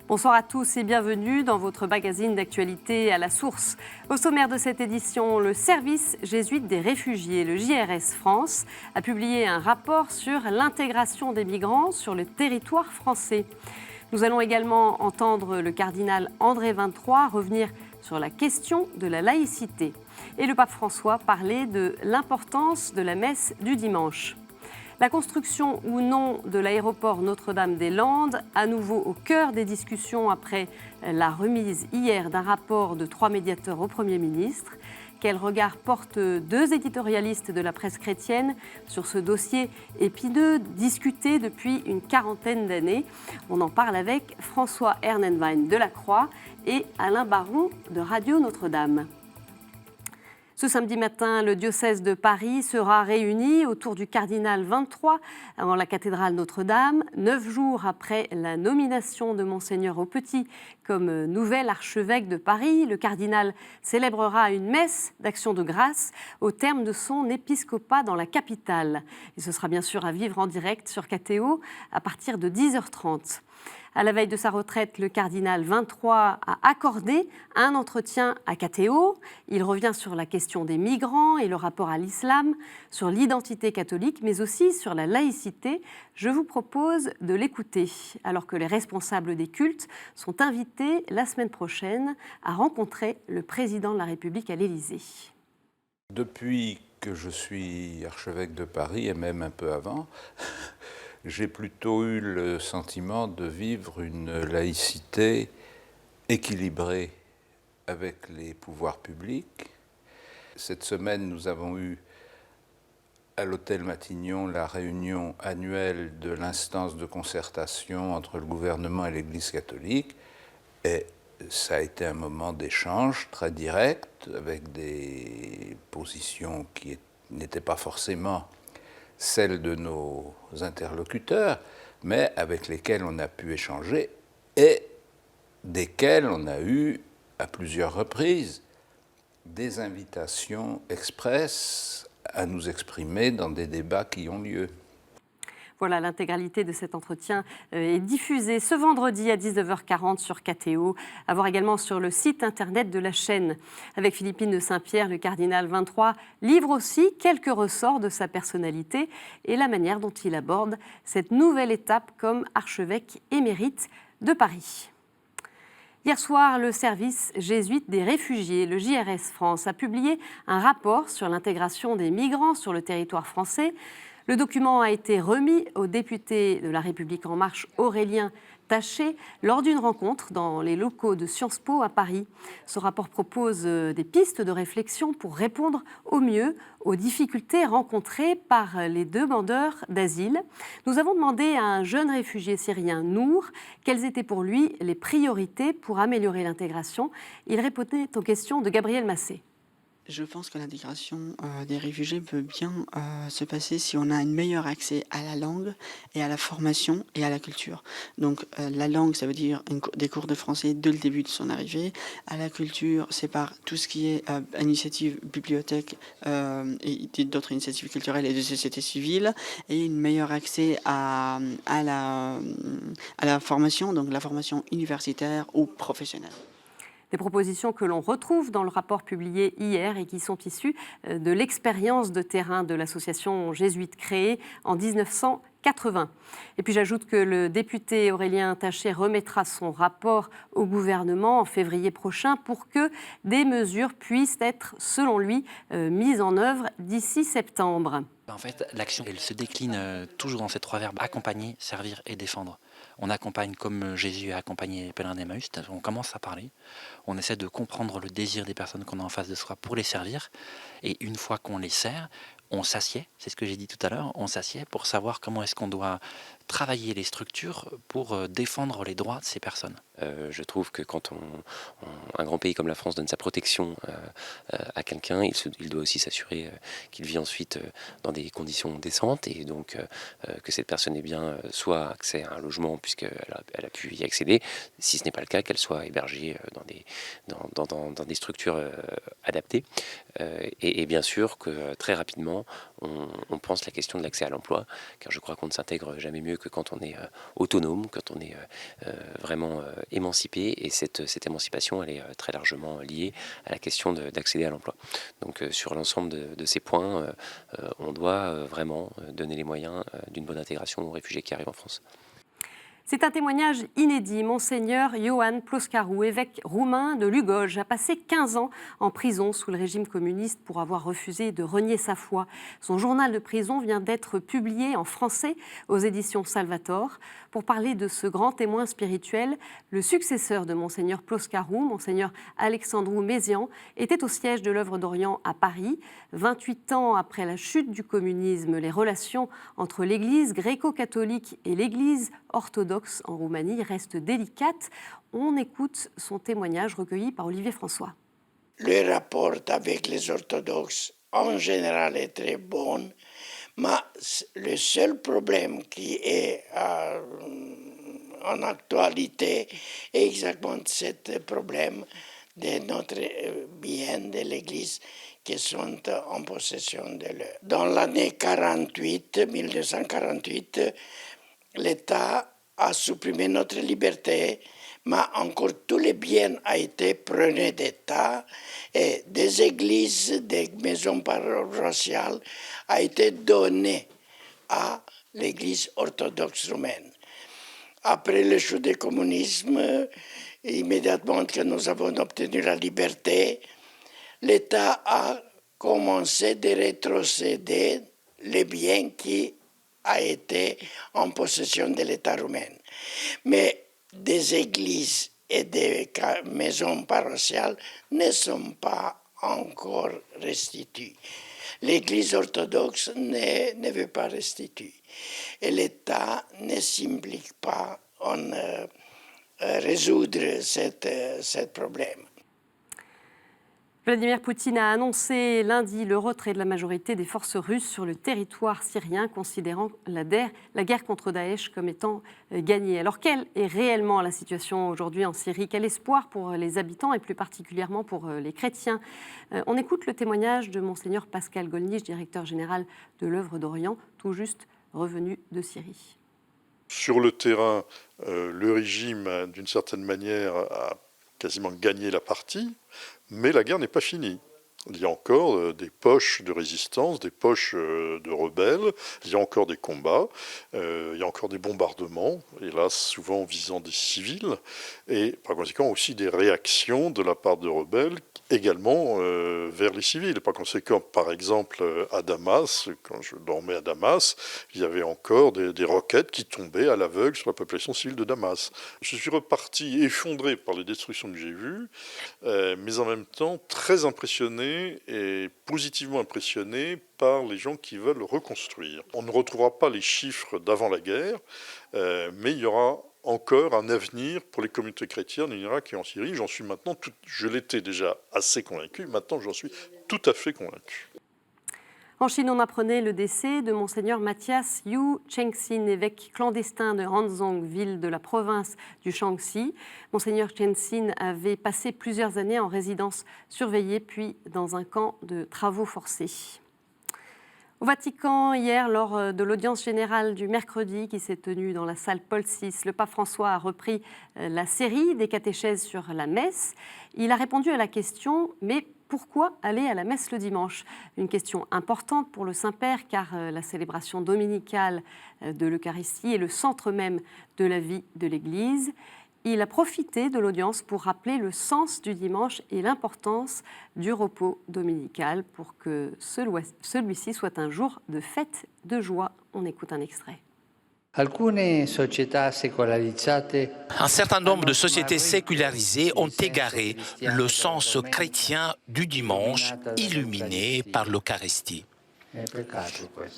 Bonsoir à tous et bienvenue dans votre magazine d'actualité à la source. Au sommaire de cette édition, le service jésuite des réfugiés, le JRS France, a publié un rapport sur l'intégration des migrants sur le territoire français. Nous allons également entendre le cardinal André XXIII revenir sur la question de la laïcité et le pape François parler de l'importance de la messe du dimanche. La construction ou non de l'aéroport Notre-Dame-des-Landes, à nouveau au cœur des discussions après la remise hier d'un rapport de 3 médiateurs au Premier ministre. Quel regard portent 2 éditorialistes de la presse chrétienne sur ce dossier épineux, discuté depuis une quarantaine d'années? On en parle avec François Ernenwein de la Croix et Alain Baron de Radio Notre-Dame. Ce samedi matin, le diocèse de Paris sera réuni autour du cardinal XXIII en la cathédrale Notre-Dame, 9 jours après la nomination de Monseigneur Aupetit comme nouvel archevêque de Paris. Le cardinal célébrera une messe d'action de grâce au terme de son épiscopat dans la capitale. Et ce sera bien sûr à vivre en direct sur KTO à partir de 10h30. À la veille de sa retraite, le cardinal XXIII a accordé un entretien à KTO. Il revient sur la question des migrants et le rapport à l'islam, sur l'identité catholique, mais aussi sur la laïcité. Je vous propose de l'écouter, alors que les responsables des cultes sont invités la semaine prochaine à rencontrer le président de la République à l'Élysée. Depuis que je suis archevêque de Paris, et même un peu avant, j'ai plutôt eu le sentiment de vivre une laïcité équilibrée avec les pouvoirs publics. Cette semaine, nous avons eu à l'hôtel Matignon la réunion annuelle de l'instance de concertation entre le gouvernement et l'Église catholique. Et ça a été un moment d'échange très direct, avec des positions qui n'étaient pas forcément celles de nos interlocuteurs, mais avec lesquels on a pu échanger et desquels on a eu à plusieurs reprises des invitations expresses à nous exprimer dans des débats qui ont lieu. Voilà, l'intégralité de cet entretien est diffusée ce vendredi à 19h40 sur KTO, à voir également sur le site internet de la chaîne. Avec Philippine de Saint-Pierre, le cardinal XXIII livre aussi quelques ressorts de sa personnalité et la manière dont il aborde cette nouvelle étape comme archevêque émérite de Paris. Hier soir, le service jésuite des réfugiés, le JRS France, a publié un rapport sur l'intégration des migrants sur le territoire français. Le document a été remis au député de La République En Marche, Aurélien Taché, lors d'une rencontre dans les locaux de Sciences Po à Paris. Ce rapport propose des pistes de réflexion pour répondre au mieux aux difficultés rencontrées par les demandeurs d'asile. Nous avons demandé à un jeune réfugié syrien, Nour, quelles étaient pour lui les priorités pour améliorer l'intégration. Il répondait aux questions de Gabriel Massé. Je pense que l'intégration des réfugiés peut bien se passer si on a un meilleur accès à la langue et à la formation et à la culture. Donc la langue, ça veut dire des cours de français dès le début de son arrivée. À la culture, c'est par tout ce qui est initiative bibliothèque et d'autres initiatives culturelles et de société civile, et un meilleur accès à la formation, donc la formation universitaire ou professionnelle. Des propositions que l'on retrouve dans le rapport publié hier et qui sont issues de l'expérience de terrain de l'association jésuite créée en 1980. Et puis j'ajoute que le député Aurélien Taché remettra son rapport au gouvernement en février prochain pour que des mesures puissent être, selon lui, mises en œuvre d'ici septembre. En fait, l'action, elle se décline toujours dans ces 3 verbes: accompagner, servir et défendre. On accompagne comme Jésus a accompagné les pèlerins d'Emmaüs, on commence à parler, on essaie de comprendre le désir des personnes qu'on a en face de soi pour les servir, et une fois qu'on les sert, on s'assied, c'est ce que j'ai dit tout à l'heure, on s'assied pour savoir comment est-ce qu'on doit travailler les structures pour défendre les droits de ces personnes. Je trouve que quand un grand pays comme la France donne sa protection à quelqu'un, il doit aussi s'assurer qu'il vit ensuite dans des conditions décentes et donc que cette personne ait bien soit accès à un logement puisqu'elle a pu y accéder, si ce n'est pas le cas, qu'elle soit hébergée dans des structures adaptées. Et bien sûr que très rapidement, on pense la question de l'accès à l'emploi, car je crois qu'on ne s'intègre jamais mieux que quand on est autonome, quand on est vraiment émancipé, et cette émancipation, elle est très largement liée à la question d'accéder à l'emploi. Donc sur l'ensemble de ces points, on doit vraiment donner les moyens d'une bonne intégration aux réfugiés qui arrivent en France. C'est un témoignage inédit. Monseigneur Ioan Ploscaru, évêque roumain de Lugoj, a passé 15 ans en prison sous le régime communiste pour avoir refusé de renier sa foi. Son journal de prison vient d'être publié en français aux éditions Salvator. Pour parler de ce grand témoin spirituel, le successeur de Monseigneur Ploscaru, Monseigneur Alexandru Mézian, était au siège de l'œuvre d'Orient à Paris. 28 ans après la chute du communisme, les relations entre l'Église gréco-catholique et l'Église orthodoxe en Roumanie restent délicates. On écoute son témoignage recueilli par Olivier François. Le rapport avec les orthodoxes en général est très bon, mais le seul problème qui est en actualité est exactement ce problème de notre bien de l'Église qui sont en possession de l'eux. Dans l'année 1948, l'État a supprimé notre liberté, mais encore tous les biens ont été prenus d'État et des églises, des maisons paroissiales ont été données à l'Église orthodoxe roumaine. Après le chute du communisme, immédiatement que nous avons obtenu la liberté, l'État a commencé de rétrocéder les biens qui ont été en possession de l'État roumain. Mais des églises et des maisons paroissiales ne sont pas encore restituées. L'Église orthodoxe ne veut pas restituer. Et l'État ne s'implique pas en résoudre ce problème. Vladimir Poutine a annoncé lundi le retrait de la majorité des forces russes sur le territoire syrien, considérant la guerre contre Daesh comme étant gagnée. Alors, quelle est réellement la situation aujourd'hui en Syrie? Quel espoir pour les habitants et plus particulièrement pour les chrétiens? On écoute le témoignage de Monseigneur Pascal Golnisch, directeur général de l'œuvre d'Orient, tout juste revenu de Syrie. Sur le terrain, le régime, d'une certaine manière, a quasiment gagné la partie, mais la guerre n'est pas finie. Il y a encore des poches de résistance, des poches de rebelles, il y a encore des combats, il y a encore des bombardements, hélas souvent visant des civils, et par conséquent aussi des réactions de la part de rebelles également vers les civils. Par conséquent, par exemple, à Damas, quand je dormais à Damas, il y avait encore des roquettes qui tombaient à l'aveugle sur la population civile de Damas. Je suis reparti effondré par les destructions que j'ai vues, mais en même temps très impressionné et positivement impressionné par les gens qui veulent reconstruire. On ne retrouvera pas les chiffres d'avant la guerre, mais il y aura encore un avenir pour les communautés chrétiennes en Irak et en Syrie. J'en suis maintenant, je l'étais déjà assez convaincu, maintenant j'en suis tout à fait convaincu. En Chine, on apprenait le décès de Monseigneur Matthias Yu Chengxin, évêque clandestin de Hanzhong, ville de la province du Shaanxi. Monseigneur Chengxin avait passé plusieurs années en résidence surveillée, puis dans un camp de travaux forcés. Au Vatican, hier, lors de l'audience générale du mercredi qui s'est tenue dans la salle Paul VI, le pape François a repris la série des catéchèses sur la messe. Il a répondu à la question « Mais pourquoi aller à la messe le dimanche ?» Une question importante pour le Saint-Père car la célébration dominicale de l'Eucharistie est le centre même de la vie de l'Église. Il a profité de l'audience pour rappeler le sens du dimanche et l'importance du repos dominical pour que celui-ci soit un jour de fête, de joie. On écoute un extrait. Un certain nombre de sociétés sécularisées ont égaré le sens chrétien du dimanche illuminé par l'Eucharistie.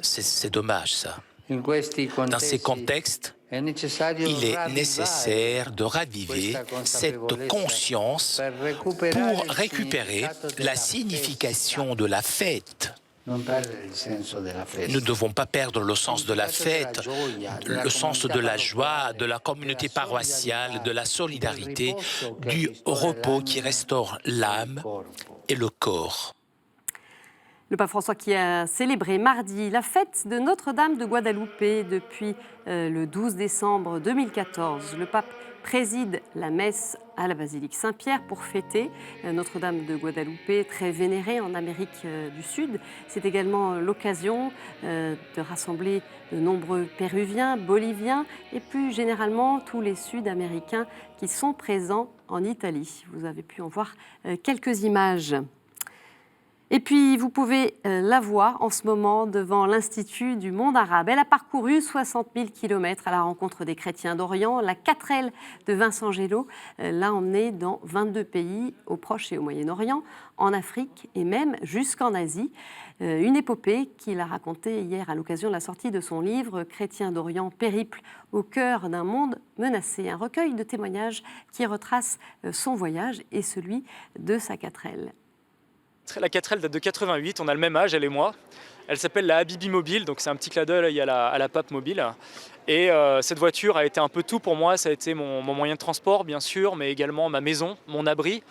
C'est dommage ça. Dans ces contextes, il est nécessaire de raviver cette conscience pour récupérer la signification de la fête. Nous ne devons pas perdre le sens de la fête, le sens de la joie, de la communauté paroissiale, de la solidarité, du repos qui restaure l'âme et le corps. Le pape François qui a célébré mardi la fête de Notre-Dame de Guadeloupe depuis le 12 décembre 2014. Le pape préside la messe à la basilique Saint-Pierre pour fêter Notre-Dame de Guadeloupe, très vénérée en Amérique du Sud. C'est également l'occasion de rassembler de nombreux Péruviens, Boliviens et plus généralement tous les Sud-Américains qui sont présents en Italie. Vous avez pu en voir quelques images. Et puis, vous pouvez la voir en ce moment devant l'Institut du monde arabe. Elle a parcouru 60 000 kilomètres à la rencontre des chrétiens d'Orient. La 4L de Vincent Gélo l'a emmenée dans 22 pays, au Proche et au Moyen-Orient, en Afrique et même jusqu'en Asie. Une épopée qu'il a racontée hier à l'occasion de la sortie de son livre « Chrétiens d'Orient, périple au cœur d'un monde menacé ». Un recueil de témoignages qui retrace son voyage et celui de sa 4L. La 4L date de 88, on a le même âge, elle et moi. Elle s'appelle la Habibi Mobile, donc c'est un petit clin d'œil à la Pape Mobile. Et cette voiture a été un peu tout pour moi, ça a été mon moyen de transport bien sûr, mais également ma maison, mon abri,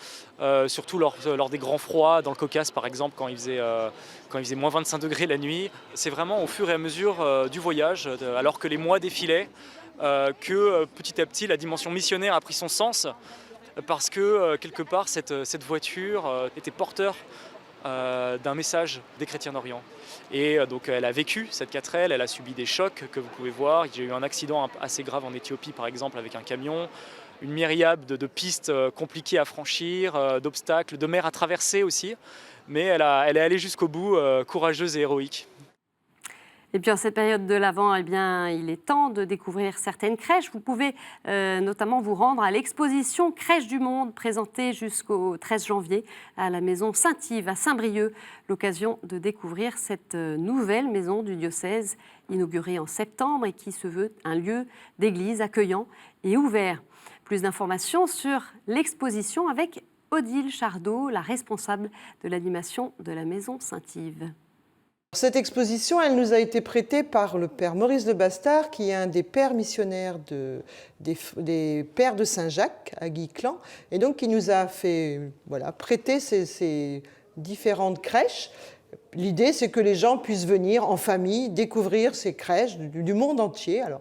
surtout lors des grands froids, dans le Caucase par exemple, quand il faisait moins 25 degrés la nuit. C'est vraiment au fur et à mesure du voyage, alors que les mois défilaient, que petit à petit la dimension missionnaire a pris son sens. Parce que quelque part cette voiture était porteur d'un message des chrétiens d'Orient. Et donc elle a vécu cette 4L, elle a subi des chocs que vous pouvez voir. J'ai eu un accident assez grave en Éthiopie par exemple avec un camion, une myriade de pistes compliquées à franchir, d'obstacles, de mers à traverser aussi. Mais elle est allée jusqu'au bout, courageuse et héroïque. Et puis en cette période de l'Avent, eh bien, il est temps de découvrir certaines crèches. Vous pouvez notamment vous rendre à l'exposition Crèche du Monde, présentée jusqu'au 13 janvier à la maison Saint-Yves à Saint-Brieuc. L'occasion de découvrir cette nouvelle maison du diocèse, inaugurée en septembre et qui se veut un lieu d'église accueillant et ouvert. Plus d'informations sur l'exposition avec Odile Chardot, la responsable de l'animation de la maison Saint-Yves. Cette exposition, elle nous a été prêtée par le père Maurice de Bastard, qui est un des pères missionnaires des pères de Saint-Jacques à Guiclan, et donc qui nous a fait prêter ces différentes crèches. L'idée, c'est que les gens puissent venir en famille découvrir ces crèches du monde entier. Alors,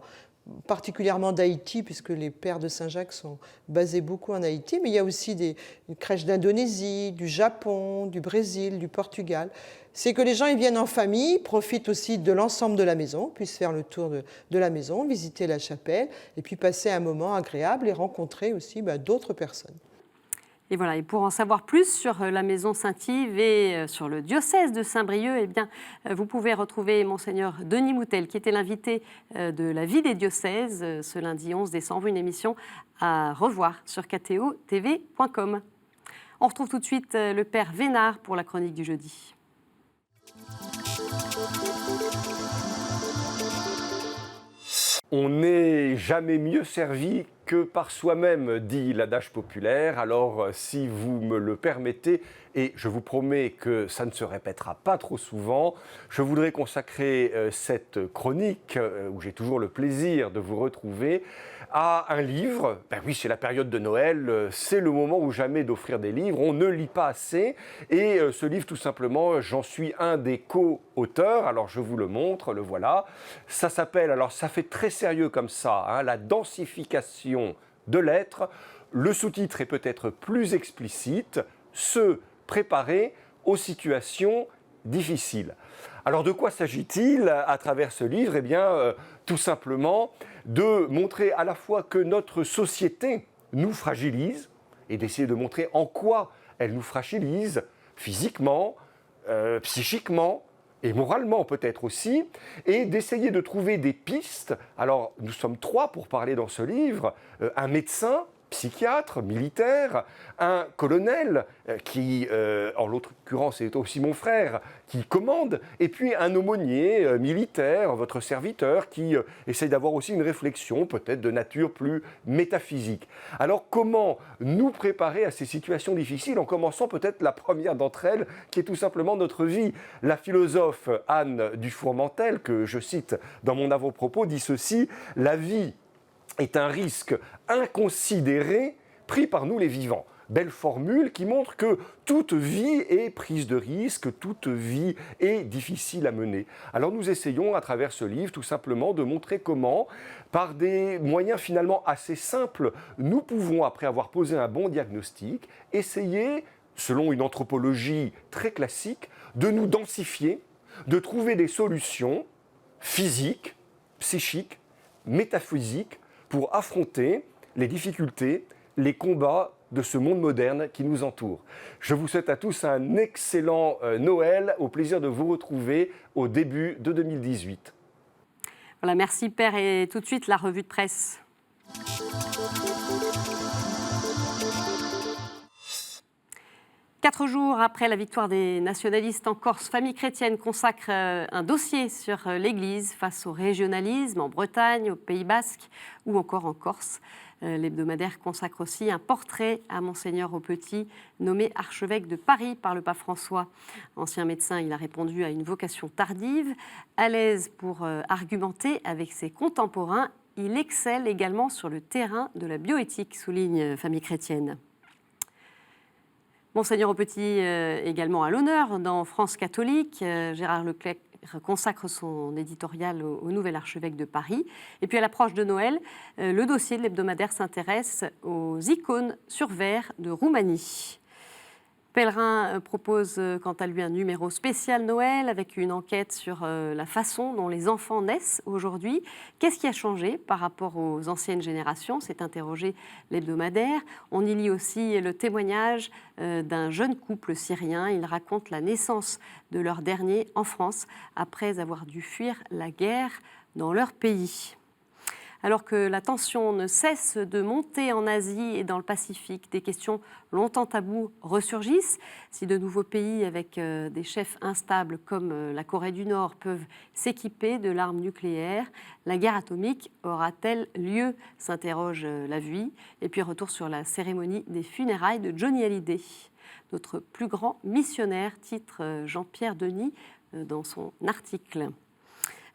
particulièrement d'Haïti, puisque les pères de Saint-Jacques sont basés beaucoup en Haïti, mais il y a aussi des crèches d'Indonésie, du Japon, du Brésil, du Portugal. C'est que les gens ils viennent en famille, profitent aussi de l'ensemble de la maison, puissent faire le tour de la maison, visiter la chapelle, et puis passer un moment agréable et rencontrer aussi d'autres personnes. Et voilà, et pour en savoir plus sur la maison Saint-Yves et sur le diocèse de Saint-Brieuc, eh bien, vous pouvez retrouver Monseigneur Denis Moutel, qui était l'invité de la vie des diocèses ce lundi 11 décembre, une émission à revoir sur ktotv.com. On retrouve tout de suite le Père Vénard pour la chronique du jeudi. On n'est jamais mieux servi que par soi-même, dit l'adage populaire. Alors, si vous me le permettez, et je vous promets que ça ne se répétera pas trop souvent, je voudrais consacrer cette chronique, où j'ai toujours le plaisir de vous retrouver, à un livre. Ben oui, c'est la période de Noël, c'est le moment ou jamais d'offrir des livres, on ne lit pas assez, et ce livre, tout simplement, j'en suis un des co-auteurs, alors je vous le montre, le voilà. Ça s'appelle, alors ça fait très sérieux comme ça, hein, la densification de l'être. Le sous-titre est peut-être plus explicite, se préparer aux situations difficiles. Alors de quoi s'agit-il à travers ce livre ? Eh bien, tout simplement de montrer à la fois que notre société nous fragilise et d'essayer de montrer en quoi elle nous fragilise physiquement, psychiquement et moralement peut-être aussi, et d'essayer de trouver des pistes. Alors nous sommes 3 pour parler dans ce livre, un médecin, psychiatre militaire, un colonel qui, en l'occurrence, est aussi mon frère, qui commande, et puis un aumônier militaire, votre serviteur, qui essaye d'avoir aussi une réflexion peut-être de nature plus métaphysique. Alors comment nous préparer à ces situations difficiles, en commençant peut-être la première d'entre elles, qui est tout simplement notre vie. La philosophe Anne Dufourmentel, que je cite dans mon avant-propos, dit ceci: « La vie est un risque inconsidéré pris par nous les vivants ». Belle formule qui montre que toute vie est prise de risque, toute vie est difficile à mener. Alors nous essayons à travers ce livre tout simplement de montrer comment, par des moyens finalement assez simples, nous pouvons, après avoir posé un bon diagnostic, essayer, selon une anthropologie très classique, de nous densifier, de trouver des solutions physiques, psychiques, métaphysiques pour affronter les difficultés, les combats de ce monde moderne qui nous entoure. Je vous souhaite à tous un excellent Noël, au plaisir de vous retrouver au début de 2018. Voilà, merci Père, et tout de suite la revue de presse. Quatre jours après la victoire des nationalistes en Corse, Famille chrétienne consacre un dossier sur l'Église face au régionalisme en Bretagne, au Pays Basque ou encore en Corse. L'hebdomadaire consacre aussi un portrait à Monseigneur Aupetit, nommé archevêque de Paris par le pape François. Ancien médecin, il a répondu à une vocation tardive. À l'aise pour argumenter avec ses contemporains, il excelle également sur le terrain de la bioéthique, souligne Famille chrétienne. Monseigneur Aupetit également à l'honneur dans France catholique. Gérard Leclerc consacre son éditorial au nouvel archevêque de Paris. Et puis à l'approche de Noël, le dossier de l'hebdomadaire s'intéresse aux icônes sur verre de Roumanie. Pèlerin propose quant à lui un numéro spécial Noël avec une enquête sur la façon dont les enfants naissent aujourd'hui. Qu'est-ce qui a changé par rapport aux anciennes générations ? C'est interrogé l'hebdomadaire. On y lit aussi le témoignage d'un jeune couple syrien. Il raconte la naissance de leur dernier en France après avoir dû fuir la guerre dans leur pays. Alors que la tension ne cesse de monter en Asie et dans le Pacifique, des questions longtemps taboues ressurgissent. Si de nouveaux pays avec des chefs instables comme la Corée du Nord peuvent s'équiper de l'arme nucléaire, la guerre atomique aura-t-elle lieu ? S'interroge La Vie. Et puis retour sur la cérémonie des funérailles de Johnny Hallyday. Notre plus grand missionnaire, titre Jean-Pierre Denis dans son article.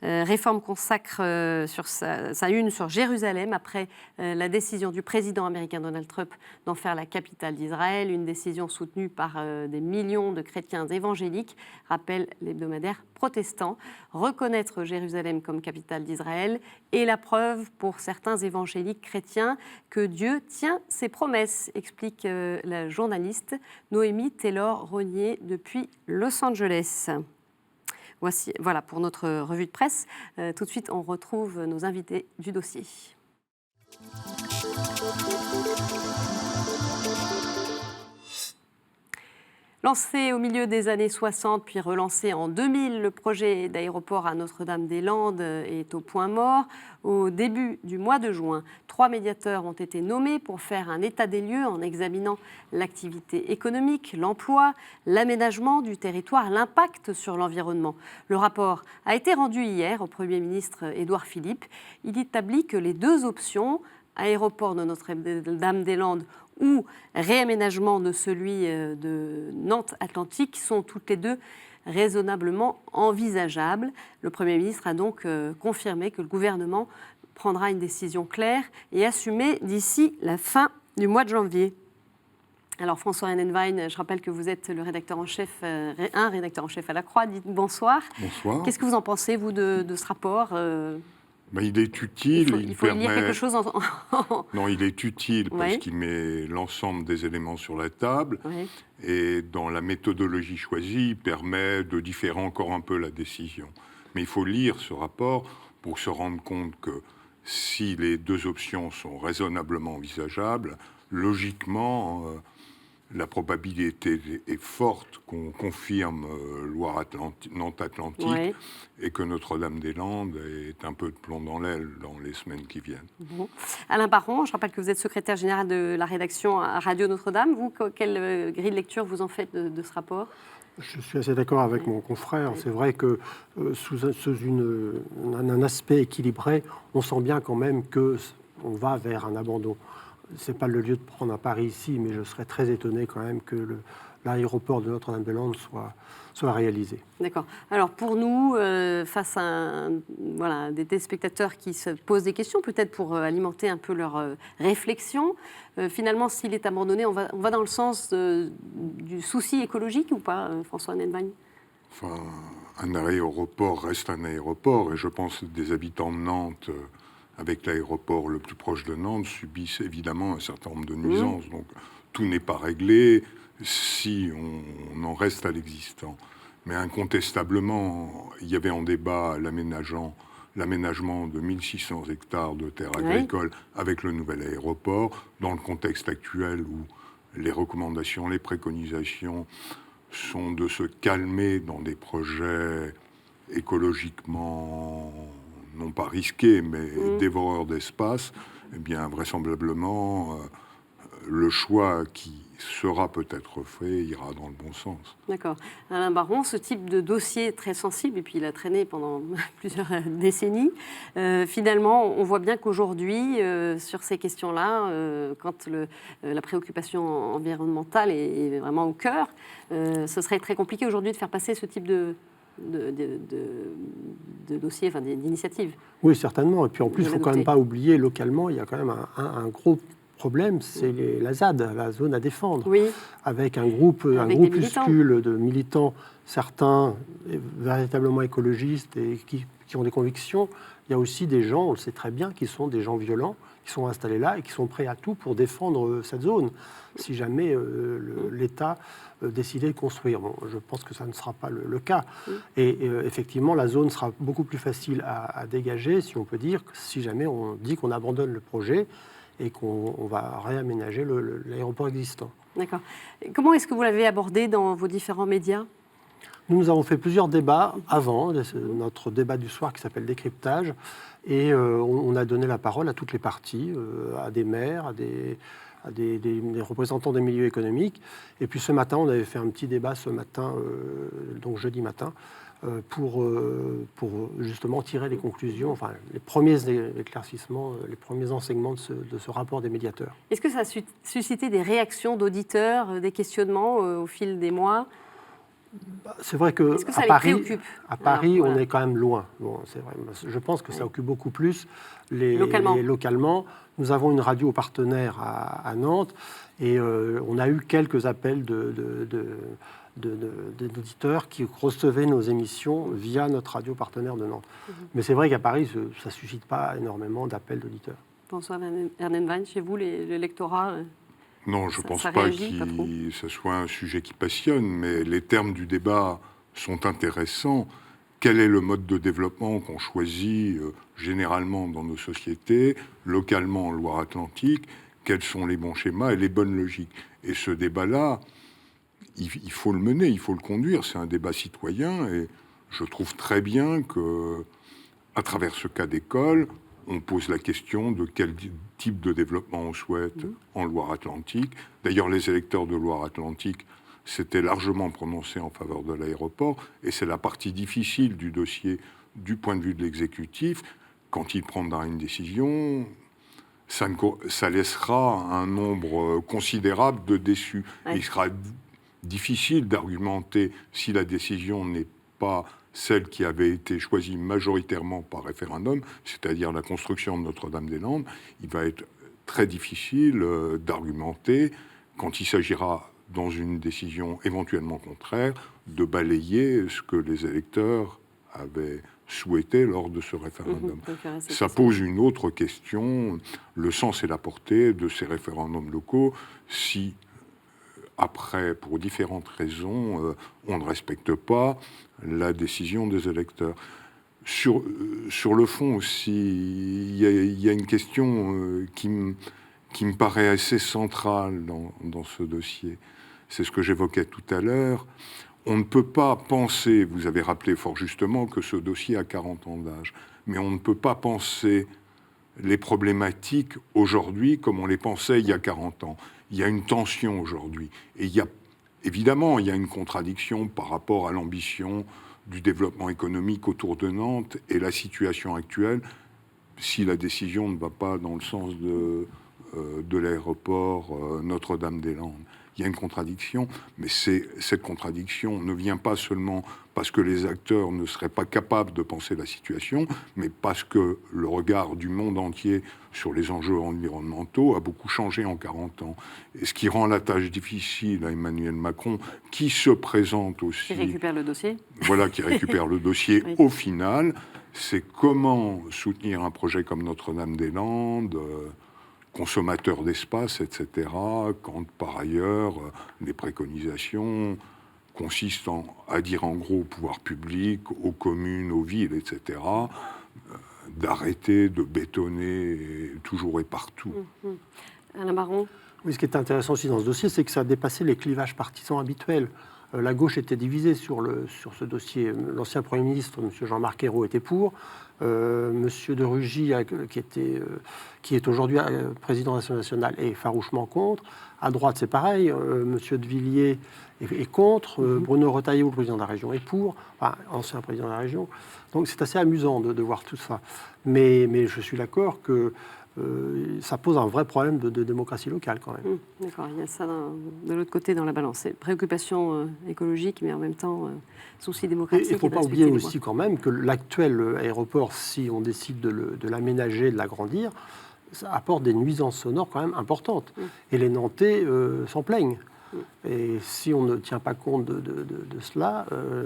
Réforme consacre sur sa une sur Jérusalem après la décision du président américain Donald Trump d'en faire la capitale d'Israël, une décision soutenue par des millions de chrétiens évangéliques, rappelle l'hebdomadaire protestant. Reconnaître Jérusalem comme capitale d'Israël est la preuve pour certains évangéliques chrétiens que Dieu tient ses promesses, explique la journaliste Noémie Taylor-Rognier depuis Los Angeles. Voilà pour notre revue de presse. Tout de suite, on retrouve nos invités du dossier. Lancé au milieu des années 60, puis relancé en 2000, le projet d'aéroport à Notre-Dame-des-Landes est au point mort. Au début du mois de juin, 3 médiateurs ont été nommés pour faire un état des lieux en examinant l'activité économique, l'emploi, l'aménagement du territoire, l'impact sur l'environnement. Le rapport a été rendu hier au Premier ministre Édouard Philippe. Il établit que les deux options, aéroport de Notre-Dame-des-Landes ou réaménagement de celui de Nantes-Atlantique, sont toutes les deux raisonnablement envisageables. Le Premier ministre a donc confirmé que le gouvernement prendra une décision claire et assumée d'ici la fin du mois de janvier. Alors François Rennenwein, je rappelle que vous êtes le rédacteur en chef, un rédacteur en chef à la Croix. Dites bonsoir. Bonsoir. Qu'est-ce que vous en pensez, vous, de ce rapport il est utile. Il faut lire quelque chose Non, il est utile parce Oui. qu'il met l'ensemble des éléments sur la table. Oui. Et dans la méthodologie choisie, il permet de différer encore un peu la décision. Mais il faut lire ce rapport pour se rendre compte que si les deux options sont raisonnablement envisageables, logiquement, la probabilité est forte qu'on confirme Nantes-Atlantique Ouais. et que Notre-Dame-des-Landes ait un peu de plomb dans l'aile dans les semaines qui viennent. Bon. Alain Baron, je rappelle que vous êtes secrétaire général de la rédaction à Radio Notre-Dame. Vous, quelle grille de lecture vous en faites de ce rapport ? Je suis assez d'accord avec mon confrère. C'est vrai que sous un aspect équilibré, on sent bien quand même qu'on va vers un abandon. Ce n'est pas le lieu de prendre à Paris ici, mais je serais très étonné quand même que l'aéroport de Notre-Dame-des-Landes soit réalisé. D'accord. Alors pour nous, face à des téléspectateurs qui se posent des questions, peut-être pour alimenter un peu leur réflexion, finalement, s'il est abandonné, on va dans le sens du souci écologique ou pas, François Nenvagne ? Enfin, un aéroport reste un aéroport, et je pense que des habitants de Nantes, avec l'aéroport le plus proche de Nantes, subissent évidemment un certain nombre de nuisances. Donc tout n'est pas réglé si on en reste à l'existant. Mais incontestablement, il y avait en débat l'aménagement de 1600 hectares de terres agricoles avec le nouvel aéroport, dans le contexte actuel où les recommandations, les préconisations sont de se calmer dans des projets écologiquement non pas risqués, mais dévoreurs d'espace. Eh bien, vraisemblablement, le choix qui sera peut-être fait ira dans le bon sens. D'accord. Alain Baron, ce type de dossier très sensible, et puis il a traîné pendant plusieurs décennies, finalement, on voit bien qu'aujourd'hui, sur ces questions-là, quand la préoccupation environnementale est vraiment au cœur, ce serait très compliqué aujourd'hui de faire passer ce type de dossier, enfin d'initiative. Oui, certainement. Et puis en plus, il ne faut quand même pas oublier, localement, il y a quand même un gros problème, c'est la ZAD, la zone à défendre, avec un groupuscule de militants, certains véritablement écologistes et qui ont des convictions. Il y a aussi des gens, on le sait très bien, qui sont des gens violents, qui sont installés là et qui sont prêts à tout pour défendre cette zone, si jamais l'État décidait de construire. Bon, je pense que ça ne sera pas le cas. Et effectivement, la zone sera beaucoup plus facile à dégager, si on peut dire, si jamais on dit qu'on abandonne le projet et qu'on va réaménager l'aéroport existant. D'accord. Comment est-ce que vous l'avez abordé dans vos différents médias ? Nous avons fait plusieurs débats avant, notre débat du soir qui s'appelle Décryptage, et on a donné la parole à toutes les parties, à des maires, à des représentants des milieux économiques. Et puis ce matin, on avait fait un petit débat donc jeudi matin, pour justement tirer les conclusions, enfin les premiers éclaircissements, les premiers enseignements de ce rapport des médiateurs. Est-ce que ça a suscité des réactions d'auditeurs, des questionnements au fil des mois ? C'est vrai qu'à Paris, on est quand même loin. Bon, c'est vrai. Je pense que ça occupe beaucoup plus localement. Nous avons une radio partenaire à Nantes et on a eu quelques appels d'auditeurs qui recevaient nos émissions via notre radio partenaire de Nantes. Mais c'est vrai qu'à Paris, ça ne suscite pas énormément d'appels d'auditeurs. François Nenvagne, chez vous, le lectorat Non, je ne pense pas que ce soit un sujet qui passionne, mais les termes du débat sont intéressants. Quel est le mode de développement qu'on choisit généralement dans nos sociétés, localement en Loire-Atlantique? Quels sont les bons schémas et les bonnes logiques? Et ce débat-là, il faut le mener, il faut le conduire. C'est un débat citoyen et je trouve très bien que, à travers ce cas d'école, on pose la question de quel type de développement on souhaite en Loire-Atlantique. D'ailleurs, les électeurs de Loire-Atlantique s'étaient largement prononcés en faveur de l'aéroport, et c'est la partie difficile du dossier du point de vue de l'exécutif. Quand il prendra une décision, ça laissera un nombre considérable de déçus. Il sera difficile d'argumenter si la décision n'est pas celle qui avait été choisie majoritairement par référendum, c'est-à-dire la construction de Notre-Dame-des-Landes. Il va être très difficile d'argumenter quand il s'agira, dans une décision éventuellement contraire, de balayer ce que les électeurs avaient souhaité lors de ce référendum. Ça pose une autre question, le sens et la portée de ces référendums locaux, si après, pour différentes raisons, on ne respecte pas la décision des électeurs. Sur le fond aussi, il y a une question qui me paraît assez centrale dans ce dossier. c'est ce que j'évoquais tout à l'heure. On ne peut pas penser, vous avez rappelé fort justement que ce dossier a 40 ans d'âge, mais on ne peut pas penser les problématiques aujourd'hui comme on les pensait il y a 40 ans. Il y a une tension aujourd'hui. Et évidemment, il y a une contradiction par rapport à l'ambition du développement économique autour de Nantes et la situation actuelle, si la décision ne va pas dans le sens de l'aéroport Notre-Dame-des-Landes. Il y a une contradiction, mais cette contradiction ne vient pas seulement parce que les acteurs ne seraient pas capables de penser la situation, mais parce que le regard du monde entier sur les enjeux environnementaux a beaucoup changé en 40 ans. Et ce qui rend la tâche difficile à Emmanuel Macron, qui se présente aussi... Qui récupère le dossier. Voilà, qui récupère le dossier oui. Au final, c'est comment soutenir un projet comme Notre-Dame-des-Landes, consommateur d'espace, etc., quand par ailleurs les préconisations consistent à dire en gros au pouvoir public, aux communes, aux villes, etc., d'arrêter de bétonner toujours et partout. Alain Baron. Oui, ce qui est intéressant aussi dans ce dossier, c'est que ça a dépassé les clivages partisans habituels. La gauche était divisée sur ce dossier. L'ancien Premier ministre, M. Jean-Marc Ayrault, était pour. M. de Rugy, qui est aujourd'hui président de l'Assemblée nationale, est farouchement contre. À droite, c'est pareil. M. de Villiers est contre. Bruno Retailleau, le président de la région, est pour. Enfin, ancien président de la région. Donc c'est assez amusant de voir tout ça. Mais je suis d'accord que ça pose un vrai problème de démocratie locale quand même. D'accord, il y a ça de l'autre côté dans la balance. C'est préoccupation écologique, mais en même temps souci démocratique. Il ne faut pas oublier aussi quand même que l'actuel aéroport, si on décide de l'aménager, de l'agrandir, ça apporte des nuisances sonores quand même importantes. Et les Nantais s'en plaignent. Et si on ne tient pas compte de cela,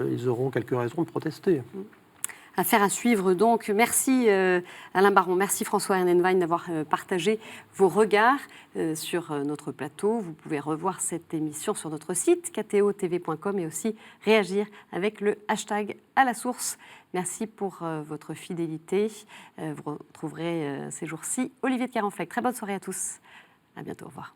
ils auront quelques raisons de protester. Affaire à suivre donc. Merci Alain Baron, merci François Ernenwein d'avoir partagé vos regards sur notre plateau. Vous pouvez revoir cette émission sur notre site ktotv.com et aussi réagir avec le hashtag à la source. Merci pour votre fidélité. Vous retrouverez ces jours-ci Olivier de Carenfleck. Très bonne soirée à tous. À bientôt, au revoir.